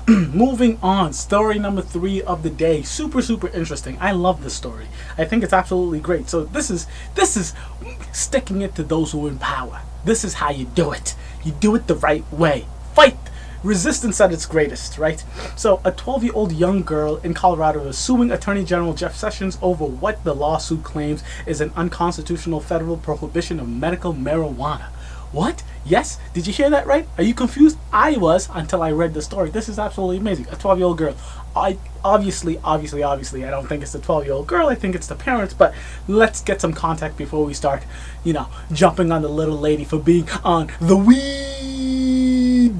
Moving on, story number 3 of the day. Super interesting. I love this story. I think it's absolutely great. So this is sticking it to those who are in power. This is how you do it. You do it the right way. Fight resistance at its greatest, right? So a 12-year-old young girl in Colorado is suing Attorney General Jeff Sessions over what the lawsuit claims is an unconstitutional federal prohibition of medical marijuana. What? Yes? Did you hear that right? Are you confused? I was until I read the story. This is absolutely amazing. A 12-year-old girl. Obviously, I don't think it's the 12-year-old girl. I think it's the parents. But let's get some context before we start, jumping on the little lady for being on the weed.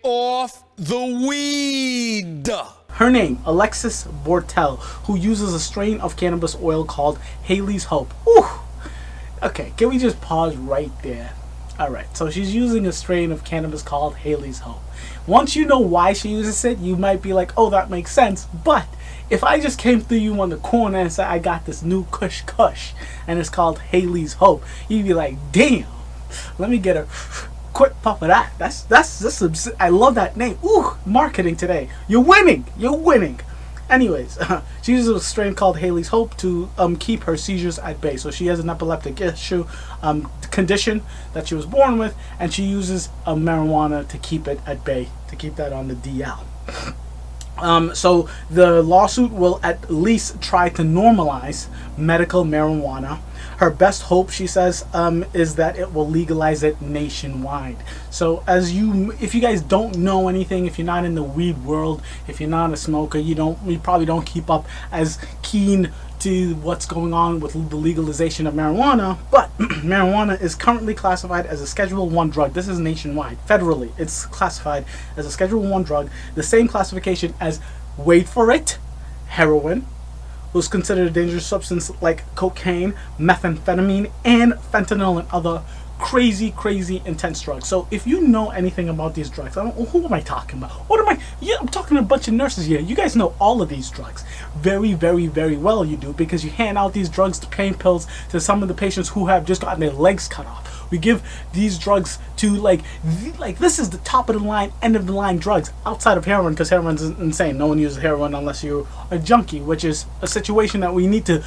Off the weed. Her name, Alexis Bortell, who uses a strain of cannabis oil called Haleigh's Hope. Ooh. Okay, can we just pause right there? Alright, so she's using a strain of cannabis called Haleigh's Hope. Once you know why she uses it, you might be like, oh, that makes sense. But if I just came through you on the corner and said I got this new kush and it's called Haleigh's Hope, you'd be like, damn, let me get a quick puff of that. That's I love that name. Ooh, marketing today. You're winning. Anyways, she uses a strain called Haleigh's Hope to keep her seizures at bay. So she has an epileptic condition that she was born with, and she uses marijuana to keep it at bay, to keep that on the DL. So the lawsuit will at least try to normalize medical marijuana. Her best hope, she says, is that it will legalize it nationwide. So if you guys don't know anything, if you're not in the weed world, if you're not a smoker, you probably don't keep up as keen to what's going on with the legalization of marijuana. But marijuana is currently classified as a Schedule 1 drug. This is nationwide. Federally, it's classified as a Schedule 1 drug, the same classification as, wait for it, heroin, was considered a dangerous substance like cocaine, methamphetamine, and fentanyl, and other crazy intense drugs. So if you know anything about these drugs, who am I talking about? I'm talking to a bunch of nurses here. You guys know all of these drugs very well. You do, because you hand out these drugs, to pain pills, to some of the patients who have just gotten their legs cut off. We give these drugs to this is the top of the line, end of the line drugs outside of heroin, because heroin's insane. No one uses heroin unless you're a junkie, which is a situation that we need to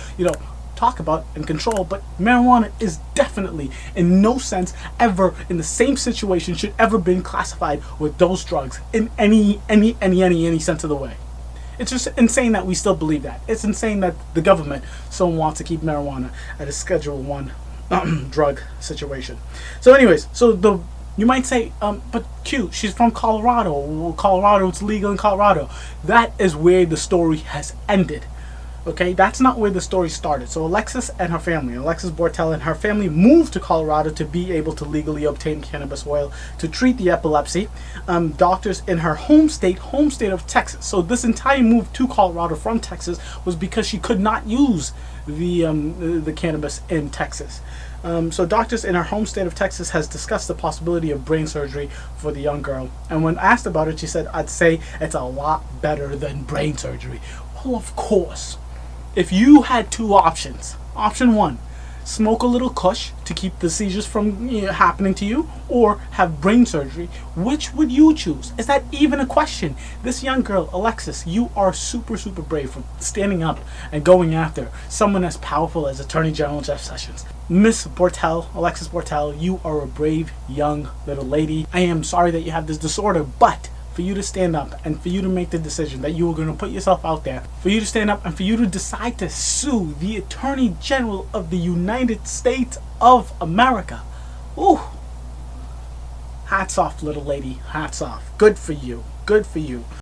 talk about and control. But marijuana is definitely in no sense ever in the same situation, should ever been classified with those drugs in any sense of the way. It's just insane that we still believe that. It's insane that the government still wants to keep marijuana at a Schedule 1 drug situation. So anyways, you might say, but Q, she's from Colorado. Colorado, it's legal in Colorado. That is where the story has ended. Okay, that's not where the story started. So Alexis Bortell and her family moved to Colorado to be able to legally obtain cannabis oil to treat the epilepsy. Doctors in her home state of Texas. So this entire move to Colorado from Texas was because she could not use the cannabis in Texas. So doctors in her home state of Texas has discussed the possibility of brain surgery for the young girl. And when asked about it, she said, I'd say it's a lot better than brain surgery. Well, of course. If you had two options, option 1, smoke a little kush to keep the seizures from happening to you, or have brain surgery, which would you choose? Is that even a question? This young girl, Alexis, you are super brave for standing up and going after someone as powerful as Attorney General Jeff Sessions. Miss Bortell, Alexis Bortell, you are a brave young little lady. I am sorry that you have this disorder, but for you to stand up and for you to make the decision that you are going to put yourself out there, for you to stand up and for you to decide to sue the Attorney General of the United States of America. Ooh. Hats off, little lady. Hats off. Good for you.